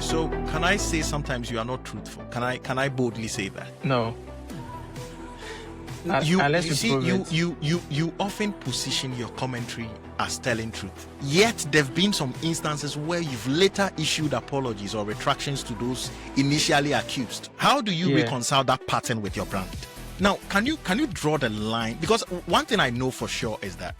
So can I say sometimes you are not truthful? Can I boldly say that? No. You Unless see, prove it. you often position your commentary as telling truth. Yet there have been some instances where you've later issued apologies or retractions to those initially accused. How do you reconcile that pattern with your brand? Now, can you draw the line? Because one thing I know for sure is that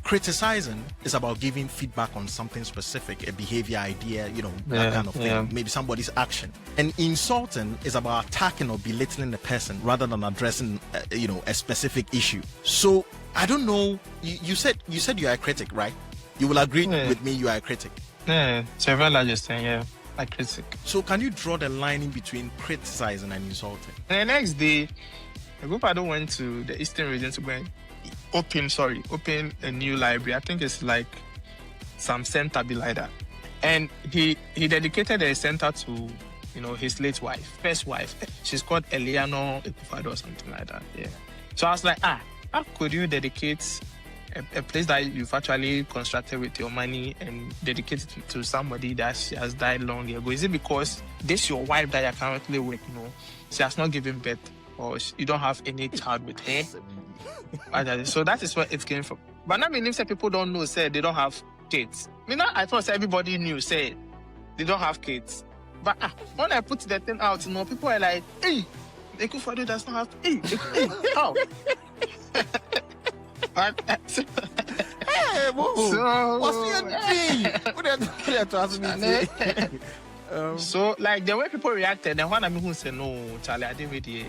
criticizing is about giving feedback on something specific, a behavior, idea, that kind of thing, maybe somebody's action. And insulting is about attacking or belittling the person rather than addressing, a specific issue. So I don't know. You said you are a critic, right? You will agree with me. You are a critic. Yeah, several largest thing. Yeah, a critic. So can you draw the line in between criticizing and insulting? And the next day, the group I don't went to the Eastern region to go and open a new library. I think it's like some center be like that. And he dedicated a center to, his late wife, first wife. She's called Eliano Ekufado or something like that. Yeah. So I was like, how could you dedicate a place that you've actually constructed with your money and dedicate it to somebody that she has died long ago? Is it because this your wife that you're currently with, she has not given birth, or you don't have any child with her? So that is where it came from. But now, if people don't know, say they don't have kids. I thought everybody knew, say they don't have kids. But when I put the thing out, people are like, hey, Ekufado does not have, hey, how? Hey, what's your thing? So, like, the way people reacted, and one of me who said, no, Charlie, I didn't really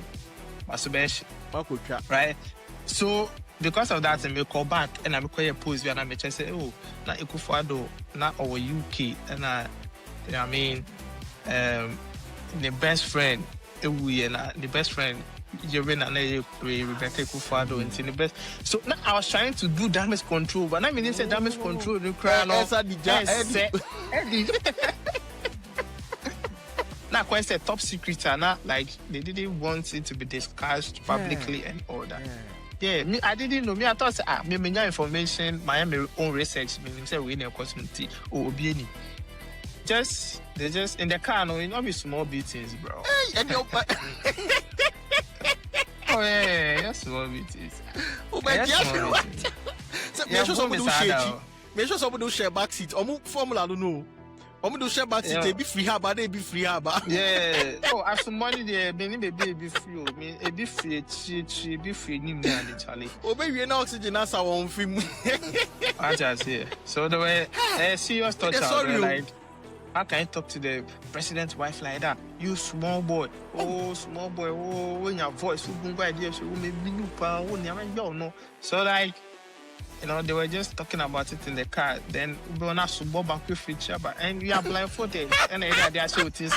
masturbation. Right? So, because of that, I call back and I call a post and I just say, oh, na Ekufado, na our UK, and the best friend, the best friend, Rebecca Ekufado, and the best. So now I was trying to do damage control, but I say damage control, you cry now. Now, I said top secret, and like they didn't want it to be discussed publicly and all that. Yeah, I didn't know. I thought, me information, my own research, me say we need a cosmetic or BNI. They just in the car, not be small beatings, bro. Hey, and oh yeah, small beatings. Oh my God! Make sure somebody do share. Make sure somebody do share back seat. Formula, I don't know. I'm going to share back seat. Be free, but they be free, but yeah. Oh, as some money there, be free. Be free, be free. Ni me and Charlie. Oh, baby, no oxygen. That's our own film. I just say. So the way, serious touch out. Like, how can you talk to the president's wife like that? You small boy. Oh, small boy. Oh, when your voice, Bongo Ideas, so maybe you pa, no. So like. They were just talking about it in the car. Then we were not so back with feature, and we are blindfolded. And they are showing this.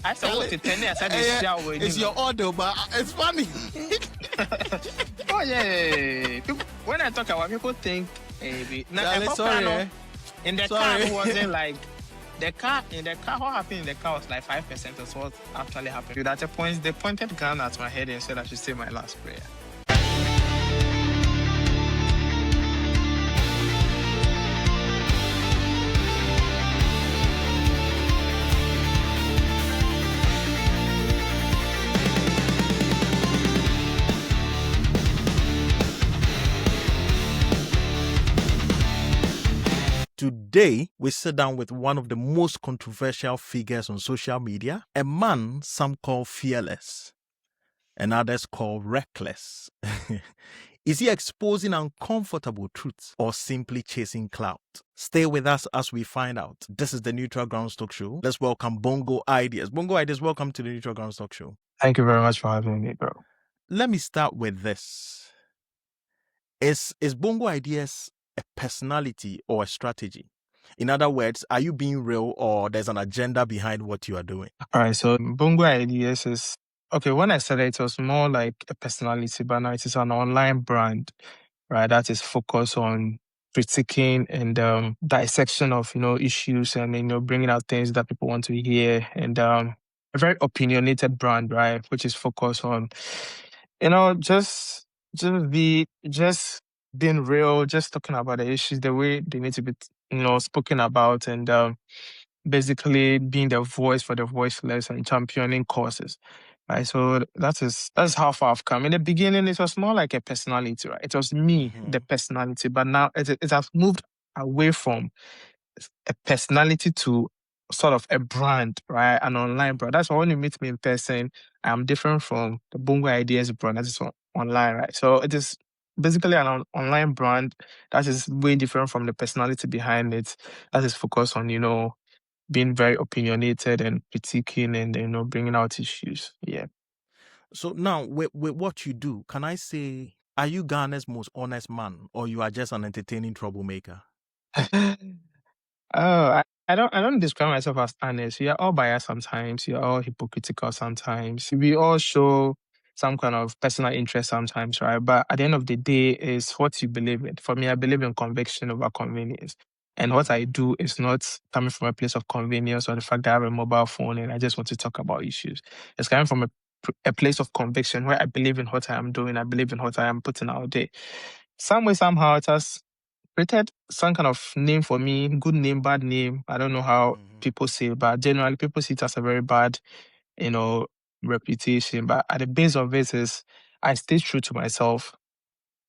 I said, what 10 years? I said, shower. It's your order, but it's funny. Oh yeah. When I talk about people think, sorry. In the car, it wasn't like the car. What happened in the car was like 5% of what actually happened. At a point, they pointed gun at my head and said I should say my last prayer. Today, we sit down with one of the most controversial figures on social media, a man some call fearless and others call reckless. Is he exposing uncomfortable truths or simply chasing clout? Stay with us as we find out. This is the Neutral Grounds Talk Show. Let's welcome Bongo Ideas. Bongo Ideas, welcome to the Neutral Grounds Talk Show. Thank you very much for having me, bro. Let me start with this. Is Bongo Ideas a personality or a strategy? In other words, are you being real or there's an agenda behind what you are doing? All right, so Bongo Ideas is, okay, when I said it was more like a personality, but now it is an online brand, right, that is focused on critiquing and dissection of, issues and, bringing out things that people want to hear, and a very opinionated brand, right, which is focused on, just being real, just talking about the issues the way they need to be, spoken about, and basically being the voice for the voiceless and championing causes. Right. So that's how far I've come. In the beginning, it was more like a personality, right? It was me, the Mm-hmm. personality, but now it has moved away from a personality to sort of a brand, right? An online brand. That's why when you meet me in person, I'm different from the Bongo Ideas brand that is online, right? So it is basically an online brand that is way different from the personality behind it. That is focused on, being very opinionated and critiquing and, bringing out issues. Yeah. So now, with what you do, can I say, are you Ghana's most honest man, or you are just an entertaining troublemaker? I don't describe myself as honest. We are all biased sometimes. We are all hypocritical sometimes. We all show some kind of personal interest sometimes, right? But at the end of the day, it's what you believe in. For me, I believe in conviction over convenience. And what I Mm-hmm. do is not coming from a place of convenience or the fact that I have a mobile phone and I just want to talk about issues. It's coming from a place of conviction where I believe in what I am doing. I believe in what I am putting out there. Some way, somehow, it has created some kind of name for me, good name, bad name. I don't know how Mm-hmm. people say it, but generally people see it as a very bad, you know, reputation. But at the base of it is I stay true to myself.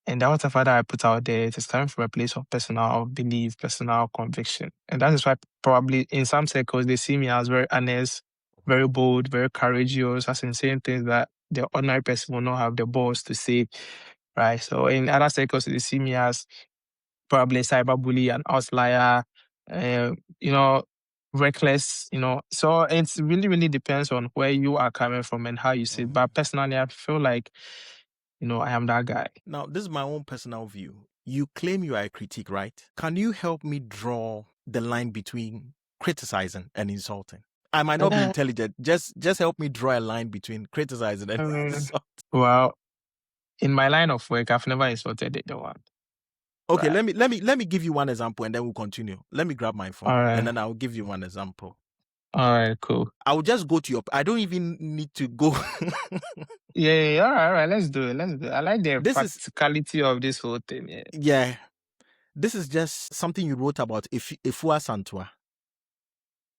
And that whatever that I put out there, it is coming from a place of personal belief, personal conviction. And that is why probably in some circles they see me as very honest, very bold, very courageous, as in saying things that the ordinary person will not have the balls to say. Right. So in other circles they see me as probably cyberbully, an outlier, uh, you know, reckless, So it's really, really depends on where you are coming from and how you see it. Mm-hmm. But personally, I feel like, I am that guy. Now, this is my own personal view. You claim you are a critic, right? Can you help me draw the line between criticizing and insulting? I might not be intelligent. Just help me draw a line between criticizing and Uh, insulting. well, in my line of work, I've never insulted anyone. Okay, Right. let me give you one example and then we'll continue. Let me grab my All phone and right. then I'll give you one example. All right. Cool. I will just go to your. I don't even need to go. Yeah. Yeah, yeah. All right. All right. Let's do it. Let's do it. I like the This is practicality of this whole thing. Yeah. yeah. This is just something you wrote about Ifua Santua.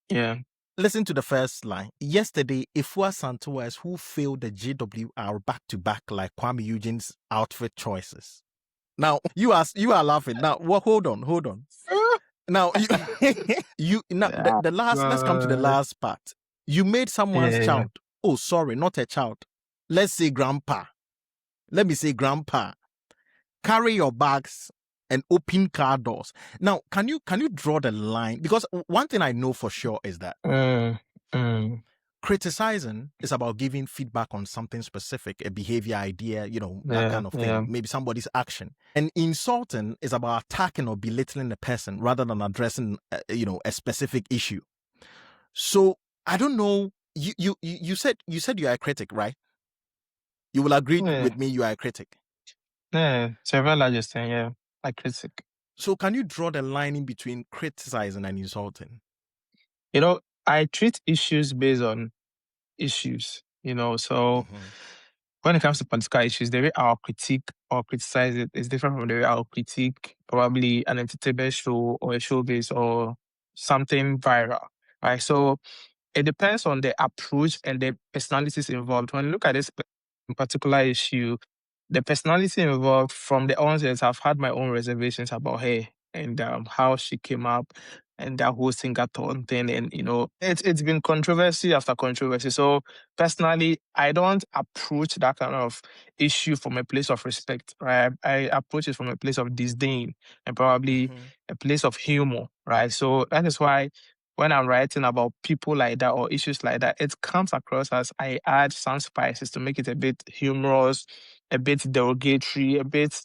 Yeah. Listen to the first line. Yesterday, Ifua Santua, who failed the GWR back to back like Kwame Eugene's outfit choices. Now you are laughing. Now what? Hold on. Now you now Yeah. the last. Let's come to the God. last part. You made someone's Yeah. child. Oh, sorry, not a child. Let's say grandpa. Let me say grandpa. Carry your bags and open car doors. Now, can you draw the line? Because one thing I know for sure is that Mm, mm, criticizing is about giving feedback on something specific, a behavior, idea, that yeah. kind of thing, Yeah. maybe somebody's action. And insulting is about attacking or belittling the person rather than addressing, a specific issue. So I don't know. You said you are a critic, right? You will agree Yeah. with me. You are a critic. Yeah, several largest thing, yeah. Like critic. So can you draw the line in between criticizing and insulting? I treat issues based on issues. So Mm-hmm. when it comes to political issues, the way I'll critique or criticize it is different from the way I'll critique probably an entertainment show or a showbiz or something viral. Right. So it depends on the approach and the personalities involved. When you look at this particular issue, the personality involved from the onset, I've had my own reservations about her and how she came up and that whole singathon thing. And, it's been controversy after controversy. So personally, I don't approach that kind of issue from a place of respect, right? I approach it from a place of disdain and probably Mm-hmm. a place of humor, right? So that is why when I'm writing about people like that or issues like that, it comes across as I add some spices to make it a bit humorous, a bit derogatory, a bit.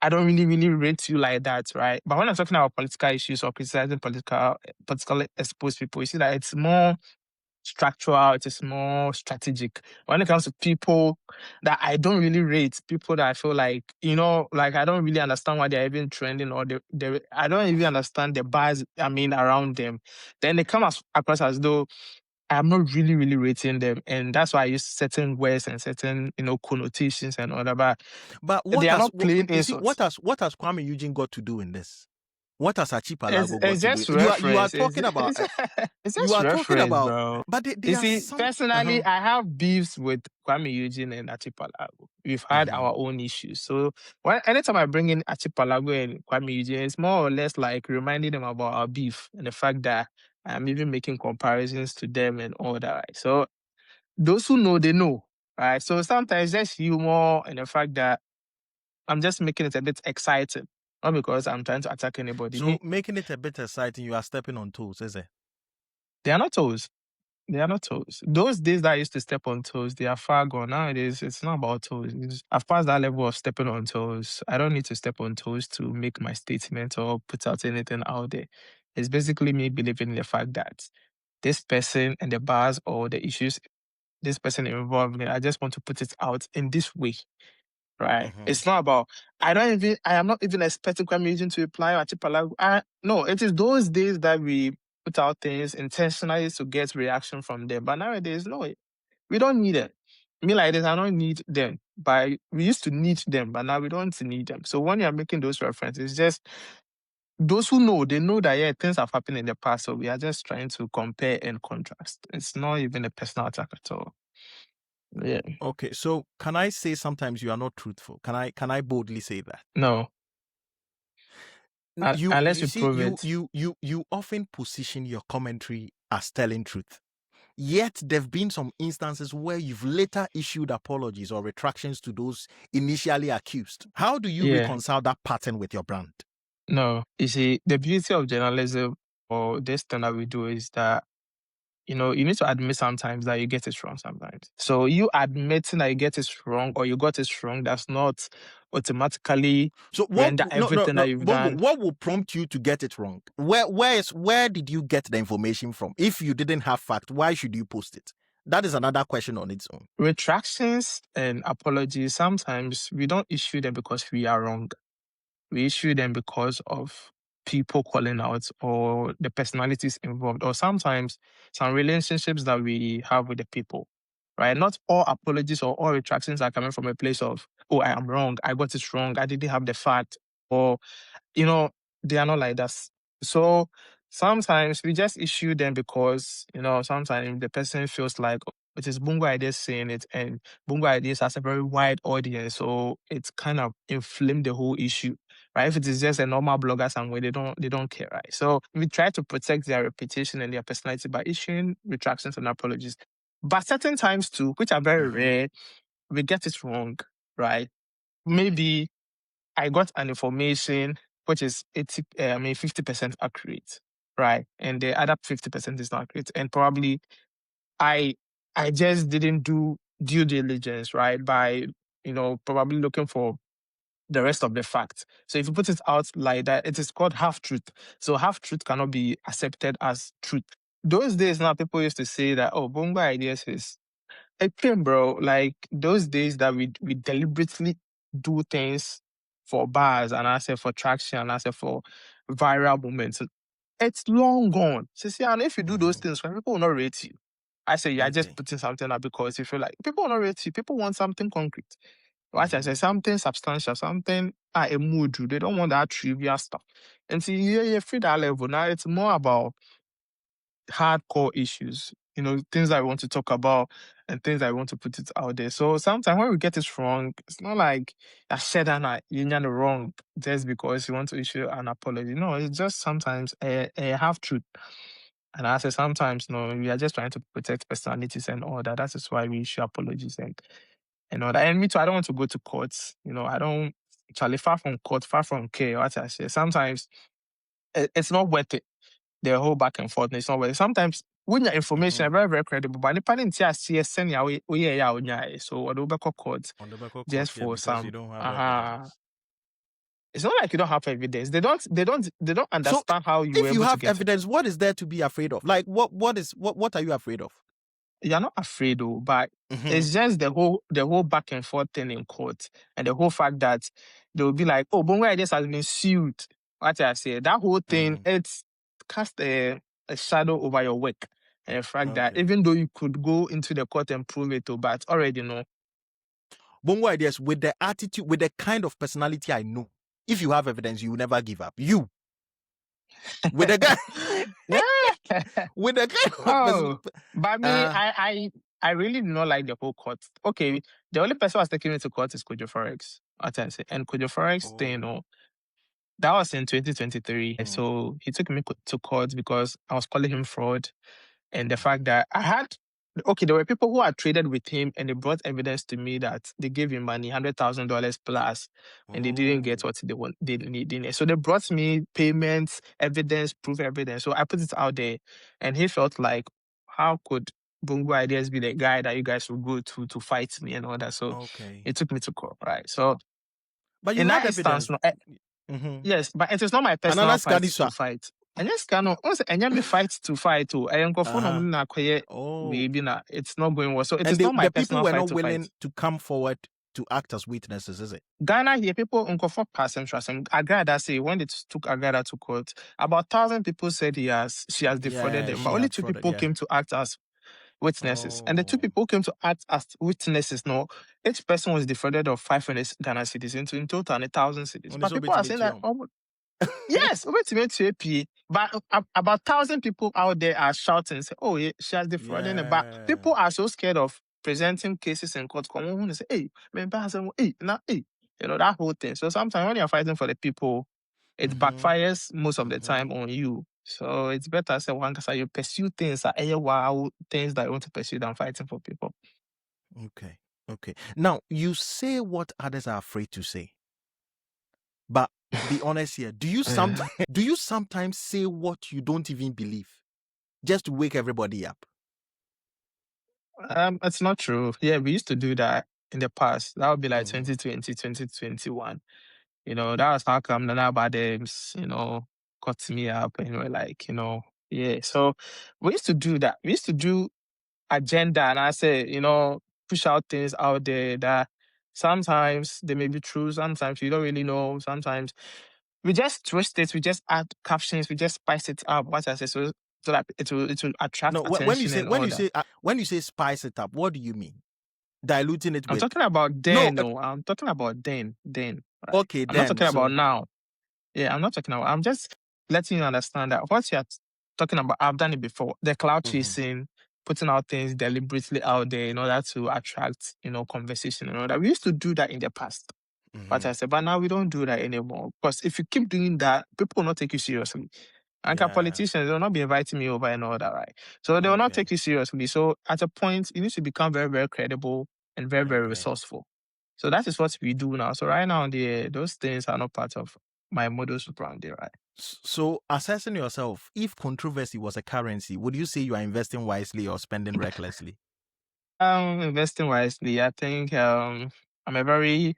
I don't really, really rate you like that, right? But when I'm talking about political issues or criticizing politically exposed people, you see that it's more structural, it is more strategic. When it comes to people that I don't really rate, people that I feel like I don't really understand why they're even trending or I don't even understand the buzz, around them. Then they come across as though I'm not really, really rating them. And that's why I use certain words and certain, connotations and all that. But But they are not plain you see insults. what has Kwame Eugene got to do in this? What has Archipelago got It's to do? just You are reference. talking about It's you just are talking reference, about, bro. but You there are see, some. personally, I have beefs with Kwame Eugene and Achipalago. We've had Mhm. our own issues. So anytime I bring in Achipalago and Kwame Eugene, it's more or less like reminding them about our beef and the fact that I'm even making comparisons to them and all that. Right? So those who know, they know. Right. So sometimes just humor and the fact that I'm just making it a bit exciting. Not because I'm trying to attack anybody. So Me, making it a bit exciting, you are stepping on toes, is it? they are not toes. They are not toes. Those days that I used to step on toes, they are far gone. Nowadays, it's not about toes. I've passed that level of stepping on toes. I don't need to step on toes to make my statement or put out anything out there. It's basically me believing in the fact that this person and the bars or the issues this person involved in, I just want to put it out in this way. Right. Mhm. It's not about I am not even expecting Kwame Eugene to reply or Achipalago. No, it is those days that we put out things intentionally to get reaction from them. But nowadays, no, we don't need it. Me like this, I don't need them. But we used to need them, but now we don't need them. So when you're making those references, just those who know, they know that yeah, things have happened in the past. So we are just trying to compare and contrast. It's not even a personal attack at all. Yeah. Okay, so can I say sometimes you are not truthful? Can I boldly say that? No. You Unless you you see prove you it. you you you often position your commentary as telling truth. Yet there've been some instances where you've later issued apologies or retractions to those initially accused. How do you Yeah. reconcile that pattern with your brand? No, you see, the beauty of journalism or this thing that we do is that, you need to admit sometimes that you get it wrong sometimes. So you admitting that you get it wrong or you got it wrong does not automatically So what render no no everything no that you've Bongo, done. what will prompt you to get it wrong? Where did you get the information from? If you didn't have fact, why should you post it? That is another question on its own. Retractions and apologies, sometimes we don't issue them because we are wrong. We issue them because of people calling out or the personalities involved, or sometimes some relationships that we have with the people, right? Not all apologies or all retractions are coming from a place of, oh, I am wrong. I got it wrong. I didn't have the fact. Or, you know, they are not like that. So sometimes we just issue them because, sometimes the person feels like, "Oh, it is Bongo Ideas saying it, and Bongo Ideas has a very wide audience, so it's kind of inflamed the whole issue, right? If it is just a normal blogger somewhere, they don't care, right? So we try to protect their reputation and their personality by issuing retractions and apologies. But certain times too, which are very Mhm. rare, we get it wrong, right? Maybe I got an information which is 50% accurate, right? And the other 50% is not accurate. And probably I I just didn't do due diligence, right? By, probably looking for the rest of the facts. So if you put it out like that, it is called half truth. So half truth cannot be accepted as truth. Those days now, people used to say that, oh, Bongo Ideas is a pain, bro. Like those days that we deliberately do things for bars and I say for traction and I say for viral moments. It's long gone. So see, and if you do those Mhm. things, people will not rate you. I say you're just Okay. putting something up because you feel like people will not rate you. People want something concrete. What I say, Mhm. something substantial, something a mood. They don't want that trivial stuff. And see, you free that level. Now it's more about hardcore issues, things I want to talk about and things I want to put it out there. So sometimes when we get it wrong, it's not like I said that you're the wrong just because you want to issue an apology. No, it's just sometimes a half truth. And I say sometimes, no, we are just trying to protect personalities and all that. That is why we issue apologies and all that. And me too, I don't want to go to courts. I don't actually far from court, far from care. What I say. Sometimes it's not worth it, the whole back and forth. It's not worth it. Sometimes when your information Mhm. are very, very credible, but the panel send ya so what over court On the back of just court, yeah, for because you some don't have evidence. it's not like you don't have evidence. They don't So understand how you were if you able to have get it. evidence, what is there to be afraid of? Like what are you afraid of? You're not afraid though, but Mhm. it's just the whole back and forth thing in court and the whole fact that they'll be like, oh, Bongo Ideas has been sued. What I say, that whole thing, Mhm. it's cast a shadow over your work. And the fact that Okay. even though you could go into the court and prove it, but already know. Bongo Ideas, with the attitude, with the kind of personality I know, if you have evidence, you will never give up. You. with the guy, Yeah. with the kind of person. Oh, but me, I really do not like the whole court. Okay, the only person who was taking me to court is Kojo Forex. What I say, and Kojo Forex thing, Oh. that was in 2023. Mm. So he took me to court because I was calling him fraud. And the fact that there were people who had traded with him and they brought evidence to me that they gave him money, $100,000 plus, and they didn't get Oh. what they needed. So they brought me payments, evidence, proof evidence. So I put it out there and he felt like, how could Bongo Ideas be the guy that you guys would go to fight me and all that? So Okay. he took me to court, right? So But you in had that instance, evidence. no, Mm-hmm. yes, but it is not my personal Another fight scanny. to fight. And yes, cannot also and me fight to fight to and go for no Uh-huh. na kwaye Oh. we na it's not going well. So it And is not my the people personal were fight not to fight. willing to come forward to act as witnesses, is it? Ghana here people unko for person trust and Agrada say when they took Agrada to court, about 1,000 people said she has defrauded Yeah, them, but she only had two frauded. people Yeah. came to act as witnesses. And the two Oh. people who came to act as witnesses, no, each person was defrauded of 500 Ghana cedis into in total 1,000 cedis. Only But so people are bit saying that, young. oh, yes, wait to AP. But about 1,000 people out there are shouting, say, "Oh, yeah, she has defrauded them." But Yeah. people are so scared of presenting cases in court. Come on, say, "Hey, man, hey, now, hey," that whole thing. So sometimes when you're fighting for the people, it Mm-hmm. backfires most of the Mm-hmm. time on you. So it's better say one because you pursue things that wow things that you want to pursue than fighting for people. Okay. Okay. Now you say what others are afraid to say. But be honest here. Do you sometimes say what you don't even believe just to wake everybody up? It's not true. Yeah, we used to do that in the past. That would be like Mhm. 2020, 2021. That was how come Nana Adams, cut me up and we're like, yeah. So we used to do that. We used to do agenda and I say, push out things out there that sometimes they may be true, sometimes you don't really know, sometimes we just twist it, we just add captions, we just spice it up, what I say, so that it will attract No, attention and all that. when you say spice it up, what do you mean? Diluting it I'm with talking about no. then, no. I'm talking about then, right? Okay, I'm not then talking about so. now. Yeah, I'm not talking about. I'm just letting you understand that what you're talking about, I've done it before. The cloud Mhm, chasing, putting out things deliberately out there in order to attract, conversation and all that. We used to do that in the past. But mhm. I said, but now we don't do that anymore. Because if you keep doing that, people will not take you seriously. And Yeah. politicians, they'll not be inviting me over and all that, right? So they will not Okay. take you seriously. So at a point, you need to become very, very credible and very, very Okay. resourceful. So that is what we do now. So right now, those things are not part of my modus operandi, right? So assessing yourself, if controversy was a currency, would you say you are investing wisely or spending recklessly? Investing wisely, I think I'm a very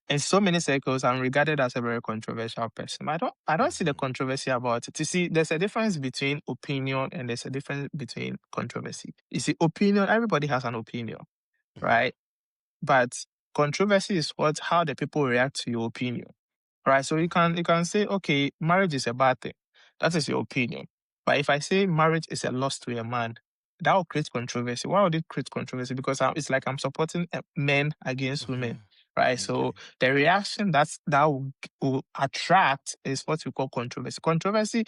in so many circles, I'm regarded as a very controversial person. I don't see the Mhm, controversy about it. You see, there's a difference between opinion and there's a difference between controversy. You see, opinion, everybody has an opinion, mhm, right? But controversy is how the people react to your opinion. Right. So you can say, okay, marriage is a bad thing. That is your opinion. But if I say marriage is a loss to a man, that will create controversy. Why would it create controversy? Because it's like I'm supporting men against women. mhm. Right. So Okay. the reaction that will attract is what we call controversy. Controversy,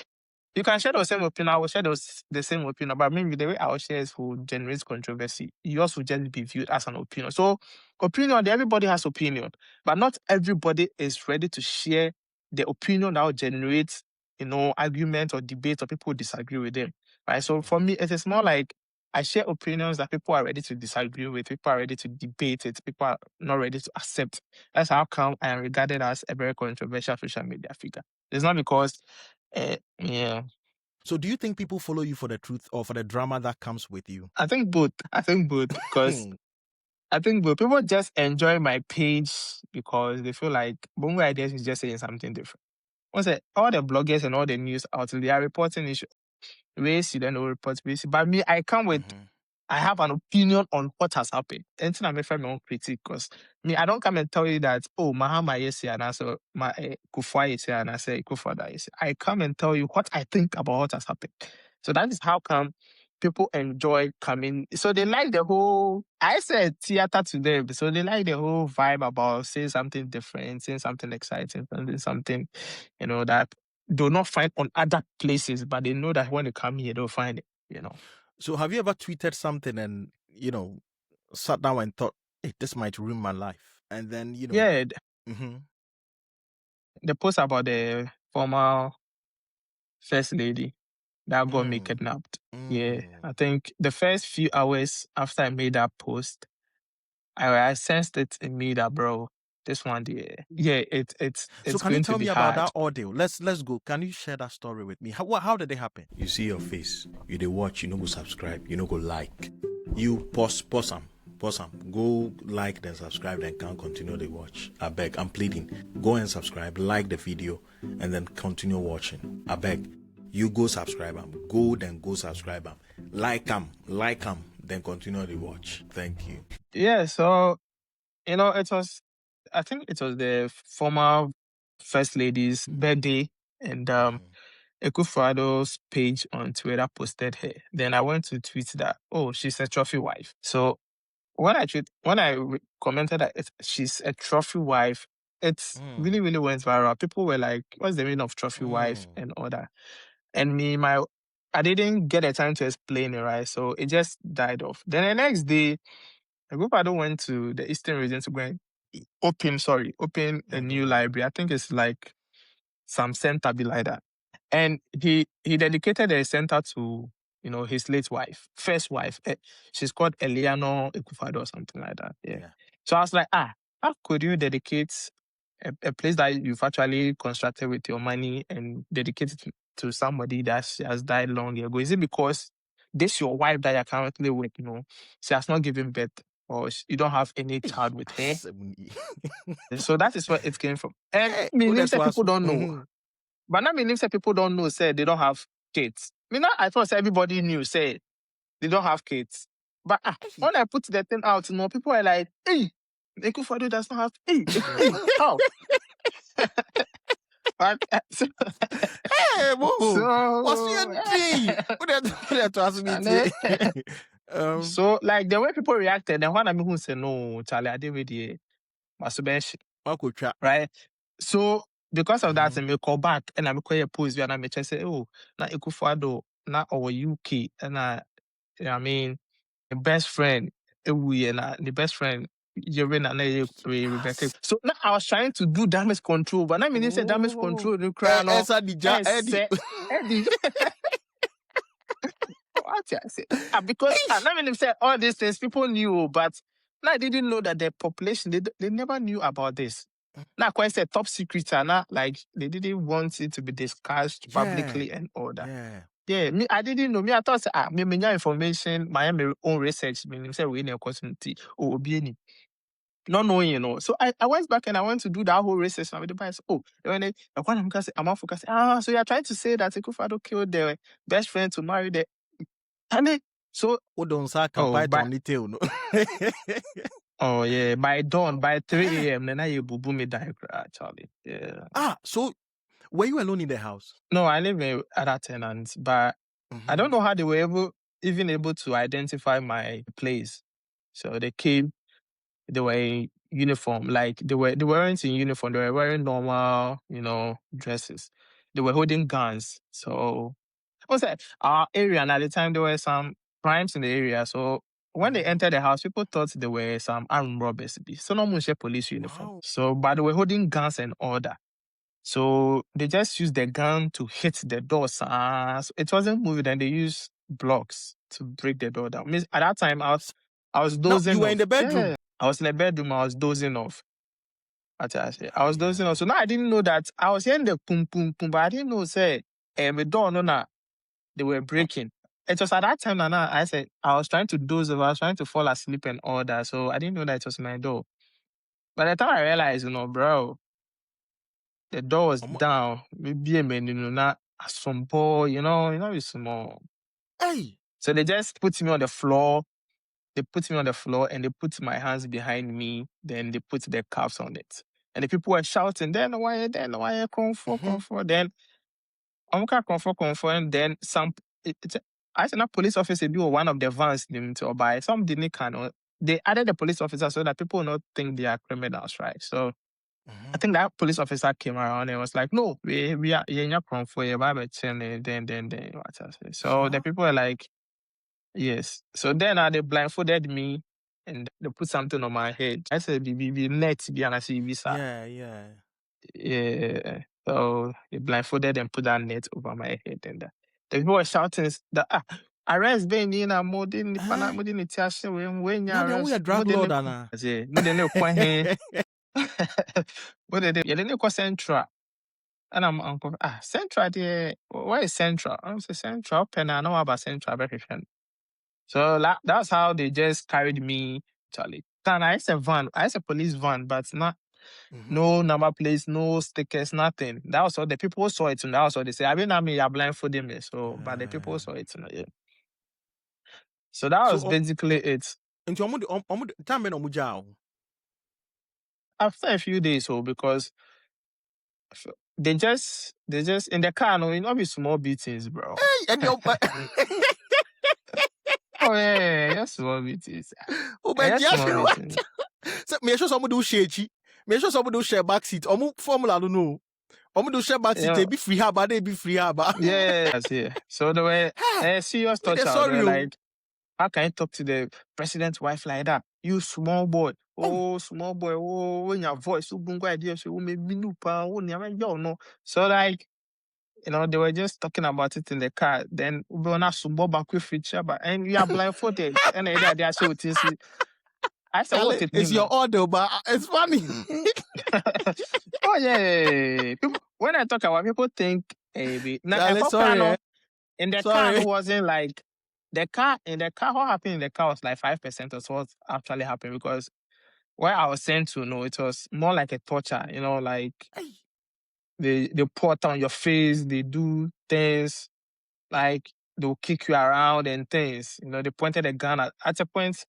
you can share the same opinion. I will share the same opinion, but maybe the way our shares will generate controversy, yours will just be viewed as an opinion. So, opinion, everybody has opinion, but not everybody is ready to share the opinion that will generate, argument or debate or people disagree with them. Right. So, for Mhm. me, it is more like I share opinions that people are ready to disagree with, people are ready to debate it, people are not ready to accept. That's how come I am regarded as a very controversial social media figure. It's not because yeah. So do you think people follow you for the truth or for the drama that comes with you? I think both. Because I think both. People just enjoy my page because they feel like Bongo Ideas is just saying something different. Once all the bloggers and all the news outlets, they are reporting issue. Ways you don't know report ways. But me, Mhm, I have an opinion on what has happened. And I may find my own critique because me, I don't come and tell you that, oh, Mahama is here and I say, my Kufwa is here and I say, Kufada is here. I come and tell you what I think about what has happened. So that is how come people enjoy coming. So they like the whole, I said theater to them. So they like the whole vibe about saying something different, saying something exciting, saying something, that they'll not find on other places, but they know that when they come here, they'll find it, you know. So have you ever tweeted something and, sat down and thought, hey, this might ruin my life? And then, Yeah, mm-hmm. the post about the former first lady that got me kidnapped. Yeah, I think the first few hours after I made that post, I sensed it in me that, bro, this one, it's So can you going to tell be me about hard. that audio? Let's go. Can you share that story with me? How did it happen? You see your face, you dey watch, you no go subscribe, you no go like. You pause am. Go like then subscribe, then can continue the watch. I beg, I'm pleading. Go and subscribe, like the video, and then continue watching. I beg. You go subscribe am. Go subscribe am. Like am, then continue the watch. Thank you. Yeah, so I think it was the former first lady's birthday, and Ekufuado's page on Twitter posted her. Then I went to tweet that, oh, she's a trophy wife. So when I commented that she's a trophy wife, it's really, really went viral. People were like, what's the meaning of trophy wife and all that? And I didn't get a time to explain it, right? So it just died off. Then the next day, Ekufuado went to the Eastern region to go and open a new library. I think it's like some center be like that. And he dedicated a center to, his late wife, first wife. She's called Eliano Ekufado or something like that. Yeah. So I was like, how could you dedicate a place that you've actually constructed with your money and dedicate it to somebody that has died long ago? Is it because this your wife that you're currently with, she has not given birth, or you don't have any child with her? So that is where it came from. And meaning that people don't know. But not meaning that people don't know, say they don't have kids. I thought everybody knew, say they don't have kids. But when I put the thing out, people are like, hey, Ekufuado does not have, hey, how? But, so, Hey, what's your day? So, like, the way people reacted, and one of me who said, no, Charlie, I did with the masturbation. Right? So, because of that, I call back and I call a post and I say, oh, na Ekufuado, na our UK, and the best friend, the best friend, Rebecca. So now I was trying to do damage control, but I mean, say damage control, you cry no. What I say? Because I mean, say all these things people knew, but now I didn't know that the population they never knew about this. Now, quite say top secret, and like they didn't want it to be discussed publicly and all that. Yeah, I didn't know. I thought, me information, my own research, meaning say we need a opportunity or be not knowing. So I went back and I went to do that whole research with the bias. Oh, when I'm focusing. So you're trying to say that Ekufuado killed the best friend to marry the so oh yeah, by dawn, by 3 a.m. then I boo me die, Charlie. Yeah. So were you alone in the house? No, I live with other tenants, but I don't know how they were even able to identify my place. So they came, they were in uniform, like they weren't in uniform, they were wearing normal, dresses. They were holding guns. So what's that? Our area, and at the time there were some crimes in the area. So when they entered the house, people thought there were some armed robbers. So no one police uniform. Wow. So but they were holding guns and all that. So they just used the gun to hit the door. So it wasn't moving, and they used blocks to break the door down. At that time, I was dozing off. You were in the bedroom? Yeah, I was in the bedroom. I was dozing off. I was dozing off. So now I didn't know that I was hearing the boom, boom, boom, but I didn't know, say, the door, they were breaking. It was at that time that I said, I was trying to doze off. I was trying to fall asleep and all that. So I didn't know that it was my door. By the time I realized, bro, the door was down. Maybe a man, not some boy, it's small. Hey. So they just put me on the floor. They put me on the floor and they put my hands behind me. Then they put the cuffs on it. And the people were shouting, then why, comfort. Then I'm comfort. And then I said, not police officer be one of the vans to buy. Some didn't can. They added the police officer so that people will not think they are criminals, right? So I think that police officer came around and was like, "No, we are in your for your Bible then what I say." So the people were like, "Yes." So then they blindfolded me and they put something on my head. I said, "Be net be and I see visa." Yeah. So they blindfolded and put that net over my head and the people were shouting that arrest Benny na modern pana modern tiashe when you arrest. We are drug lord ana. Modern kwa he. What did you didn't call Central? And I'm uncle. Central there. Where is Central? I'm say Central. Pen I know about Central very friend. So that's how they just carried me. Charlie. And I used a van. I used a police van, but not no number plates, no stickers, nothing. That was all the people saw it. And that was all they say. I mean, you're blindfolding me. So, but the people saw it. Yeah. So that was basically it. Into time no muja. After a few days, because they just in the car, no, it not be small beatings, bro. Hey, and your oh yeah, small beatings. Oh, but yeah, so me sure someone do share chi. Me sure someone do share back seat. Omu formula don't know. Omu do share back seat. They be free haba. They be free haba. Yeah. So the way serious touch out. They were like, how can you talk to the president's wife like that? You small boy. Oh, small boy. Oh, when your voice, Bongo Ideas, you may be new pa. Oh, no. So like, they were just talking about it in the car. Then we were not sumbo back with each other, and we are blindfolded. And they are so I said, what it it's your order, but it's funny. Oh yeah. People, when I talk about people think, hey, sorry. In the car, it wasn't like the car. What happened in the car was like 5% of what actually happened, because where I was sent to, it was more like a torture. Like they pour it on your face, they do things like they'll kick you around and things. They pointed a gun at a point.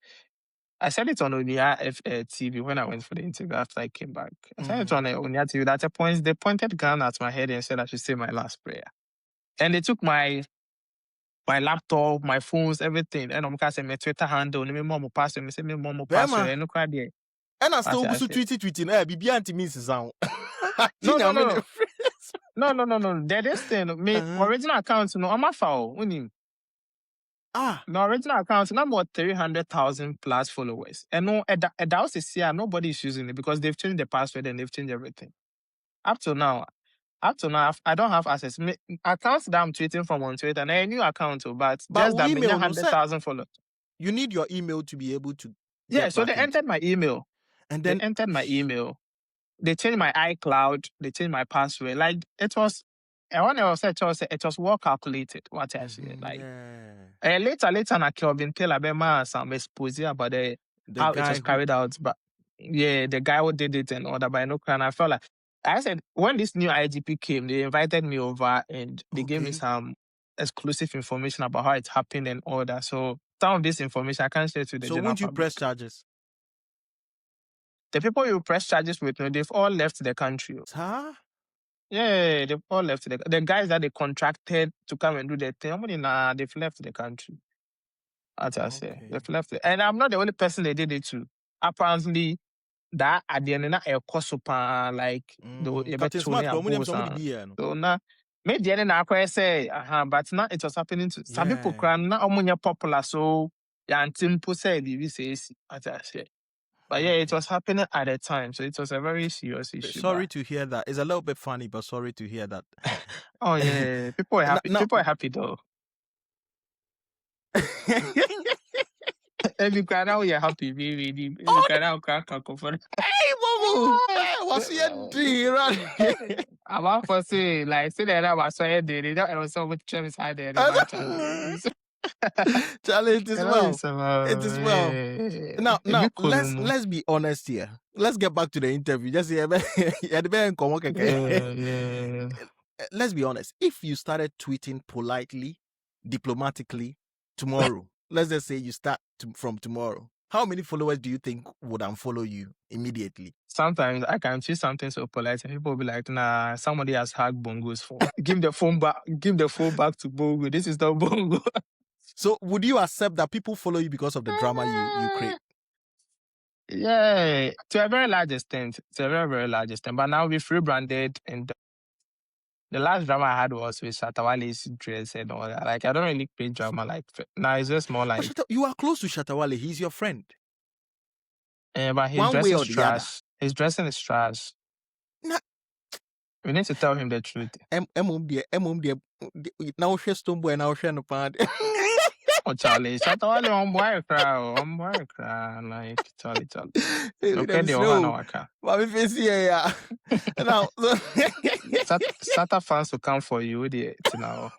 I said it on Onia TV when I went for the interview after I came back. I said it on Onia TV. At a point, they pointed gun at my head and said I should say my last prayer. And they took my laptop, my phones, everything. And I'm saying my Twitter handle, my mom password, me say my mom password. And look at there. And I still go tweeting. Bibi anti means sound. No. That is thing. Me original account, I'm a foul. The original account, now more 300,000 plus followers. And no, at that was here, nobody is using it because they've changed the password and they've changed everything. Up to now, I don't have access. Accounts that I'm tweeting from on Twitter, and a new account, but just that email 100,000 followers. You need your email to be able to. So they entered my email, and then They changed my iCloud. They changed my password. Like it was. And when I was it was well calculated. What I said, like later, I can been tell about some expose about how it was carried out. But yeah, the guy who did it and all that. But and I felt like I said when this new IGP came, they invited me over and they gave me some exclusive information about how it happened and all that. So some of this information I can't share to the general public. So won't you press charges? The people you press charges with, they've all left the country. Huh? Yeah, they've all left the guys that they contracted to come and do their thing. They've left the country. As I say, they've left it. And I'm not the only person they did it to. Apparently, that at the end of a cosupa like so now maybe the end I say, but now it was happening to some people crying now popular, so people say says as I say. But yeah, it was happening at the time, so it was a very serious issue. Sorry to hear that. It's a little bit funny, but sorry to hear that. Oh yeah, people are happy. People are happy though. Every cry now you're happy, baby. Every cry now cry comfort. Hey, Momo, what's your deal? I'm out for say like say that I was so dead. They don't know so much Travis had there. Charlie, it is well. It is well. Now, let's be honest here. Let's get back to the interview. Just let's be honest. If you started tweeting politely, diplomatically tomorrow, let's just say you start from tomorrow, how many followers do you think would unfollow you immediately? Sometimes I can choose something so polite and people will be like, nah, somebody has hacked Bongo's phone. Give the phone back to Bongo. This is not Bongo. So would you accept that people follow you because of the drama you create? Yeah, to a very large extent. To a very, very large extent. But now we've rebranded, and the last drama I had was with Shatawale's dress and all that. Like, I don't really play drama like now. It's just more like. But you are close to Shatawale. He's your friend. But his One way dressing or is the other. trash. His dressing is trash. Nah. We need to tell him the truth. Now she's Stoneboy, now she's no part. Oh, Charlie, Shatawale on boy cry. Like, Charlie. Okay, the Ohana Waka. But if it's here, now Sata fans will come for you, now.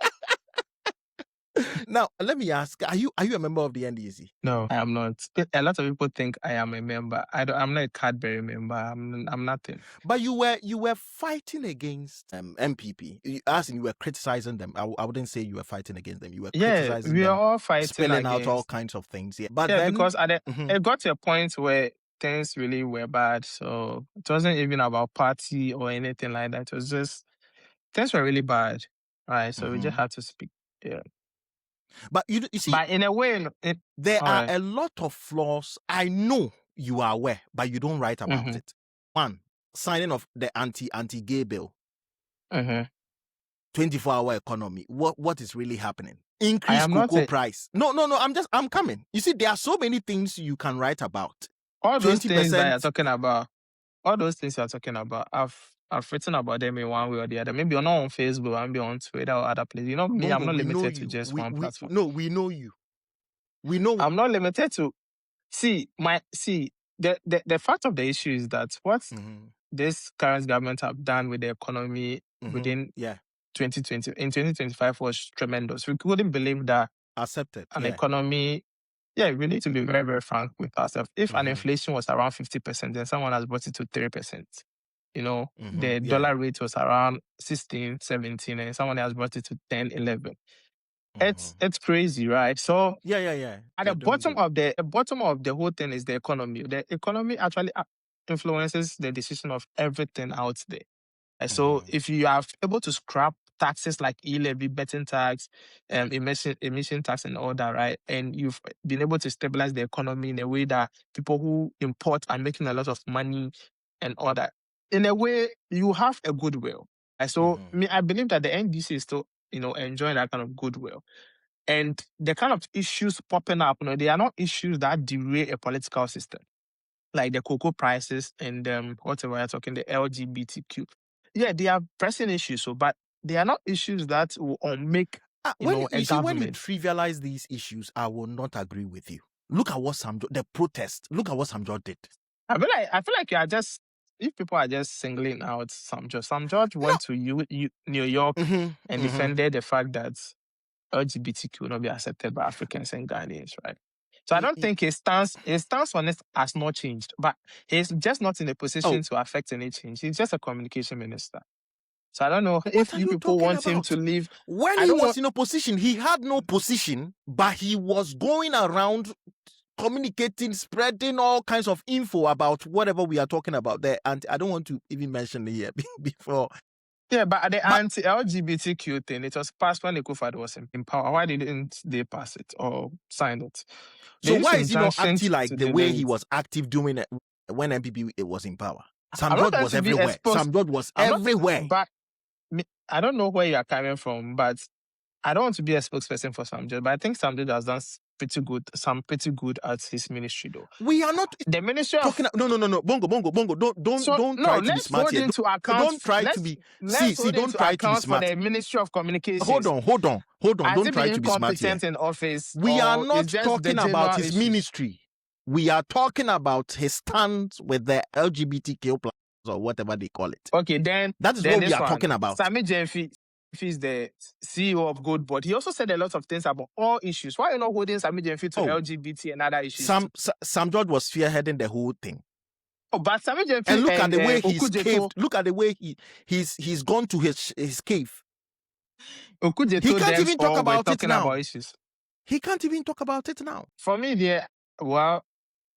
Now, let me ask: Are you a member of the NDC? No, I am not. A lot of people think I am a member. I'm not a Cadbury member. I'm nothing. But you were fighting against MPP. As in, you were criticizing them. I wouldn't say you were fighting against them. You were criticizing them. We are all fighting, spelling out all kinds of things. Yeah, but then, because it got to a point where things really were bad. So it wasn't even about party or anything like that. It was just things were really bad, right? So we just had to speak. Yeah. But you see, but in a way, there are a lot of flaws. I know you are aware, but you don't write about it. One, signing of the anti-gay bill. 24-hour economy. What is really happening? Increase cocoa price. No. I'm coming. You see, there are so many things you can write about. All those things that you're talking about. All those things you're talking about. I've written about them in one way or the other. Maybe you're not on Facebook, maybe on Twitter or other places. You know me, I'm not limited to just one platform. No, we know you. We know. I'm not limited to. The fact of the issue is that what this current government have done with the economy within 2020 in 2025 was tremendous. We couldn't believe that an economy. Yeah, we need to be very, very frank with ourselves. If an inflation was around 50%, then someone has brought it to 3%. You know, the dollar rate was around 16, 17, and someone has brought it to 10, 11. It's crazy, right? So At the bottom of the whole thing is the economy. The economy actually influences the decision of everything out there. So if you are able to scrap taxes like e-levy, betting tax, emission tax and all that, right? And you've been able to stabilize the economy in a way that people who import are making a lot of money and all that. In a way, you have a goodwill. So I believe that the NDC is still, enjoying that kind of goodwill. And the kind of issues popping up, they are not issues that derail a political system. Like the cocoa prices and whatever you're talking, the LGBTQ. Yeah, they are pressing issues, but they are not issues that will make a government. When you trivialize these issues, I will not agree with you. Look at what the protest. Look at what Samjot did. I feel like you are just. If people are just singling out Samjot went to New York and defended the fact that LGBT will not be accepted by Africans and Ghanaians, right? So I don't think his stance on it has not changed, but he's just not in a position to affect any change. He's just a communication minister. So I don't know if you people want him to leave. When he was in opposition, he had no position, but he was going around communicating, spreading all kinds of info about whatever we are talking about there. And I don't want to even mention it here before. Yeah, but the anti-LGBTQ thing, it was passed when Akufo-Addo was in power. Why didn't they pass it or sign it? So why is he not acting like the way he was active doing it when MPP was in power? Samjot was everywhere. Samjot was everywhere. But I don't know where you are coming from, but I don't want to be a spokesperson for Samjot, but I think Samjot has done pretty good at his ministry, though. We are not the ministry talking. No. Bongo. Don't try to be smart here. Don't try to be. Don't try to be smart. For the Ministry of Communications. Hold on. Don't try to be smart here. In office. We are not talking about his ministry. We are talking about his stance with the LGBTQ plus or whatever they call it. Okay, then that is what we are talking about. Sammy Jemfi. He's the CEO of Goldboard. He also said a lot of things about all issues. Why are you not holding Sammy Jemfi to LGBT and other issues? Samjot was spearheading the whole thing. Oh, but Sammy Jemfi and look at the way he's caved. Look at the way he's gone to his cave. He can't even talk about it now. He can't even talk about it now. For me,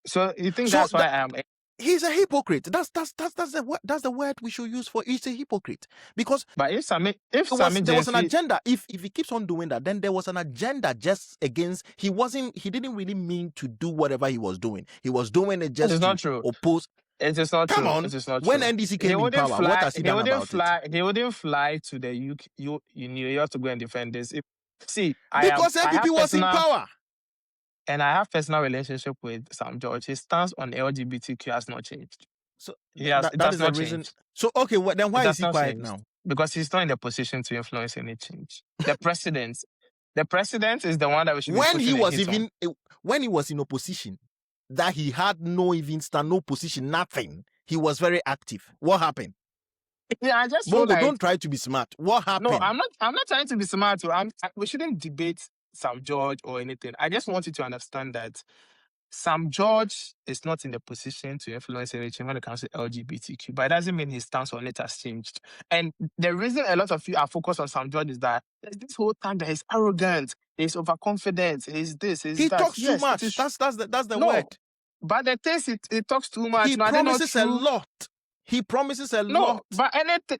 so you think that's why I am He's a hypocrite. That's the word we should use for. He's a hypocrite because. But if there was an agenda. If he keeps on doing that, then there was an agenda just against. He didn't really mean to do whatever he was doing. He was doing it just to oppose. It is not Come true. on. It is not when true. NDC came in power, what has he done about it? He wouldn't fly to the New York to go and defend this. Because NPP was in power. And I have personal relationship with Sam George. His stance on LGBTQ has not changed. So that is the reason. Changed. So okay, then why is he quiet now? Because he's not in the position to influence any change. The president is the one that we should. When he was in opposition, that he had no position, nothing. He was very active. What happened? Yeah, I just Bongo, don't try to be smart. What happened? No, I'm not trying to be smart. We shouldn't debate Sam George or anything. I just want you to understand that Sam George is not in the position to influence anything when it comes to LGBTQ, but it doesn't mean his stance on it has changed. And the reason a lot of you are focused on Sam George is that this whole time that he's arrogant, he's overconfident, he's this, he's he that. Talks too much. That's the word. But the thing is, he talks too much. He promises a lot. He promises a lot. But anything.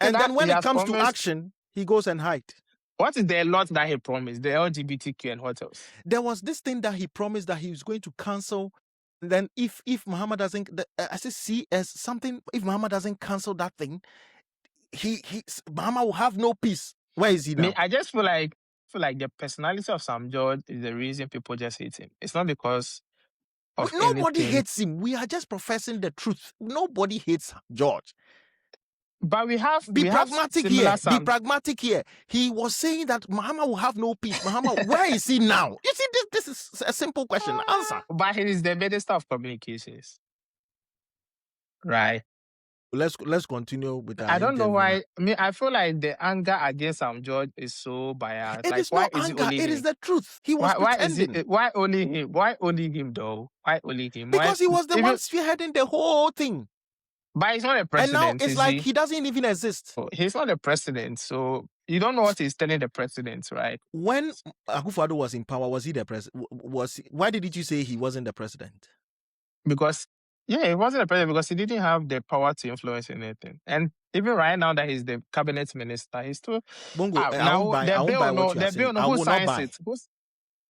And then when it comes to action, he goes and hides. What is the lot that he promised? The LGBTQ and what else? There was this thing that he promised that he was going to cancel. Then if Muhammad doesn't, I see as something. If Muhammad doesn't cancel that thing, Muhammad will have no peace. Where is he now? I just feel like the personality of Sam George is the reason people just hate him. It's not because of nobody anything. hates him. We are just professing the truth. Nobody hates George. But we have pragmatic here. Be pragmatic here. He was saying that Muhammad will have no peace. Muhammad, where is he now? You see, this is a simple question. Answer. But he is the Minister of Communications, right? Let's continue with that. I don't know why. I feel like the anger against Sam George is so biased. It is not anger. It is the truth. He was pretending. Why only him? Why only him though? Why only him? Because he was the one spearheading the whole thing. But he's not a president. And now it's like he doesn't even exist. He's not a president, so you don't know what he's telling the president, right? When Akufo-Addo was in power, was he the president? Why did you say he wasn't the president? Because he wasn't the president because he didn't have the power to influence anything. And even right now that he's the cabinet minister, he's still Bongo. I won't buy who signs it?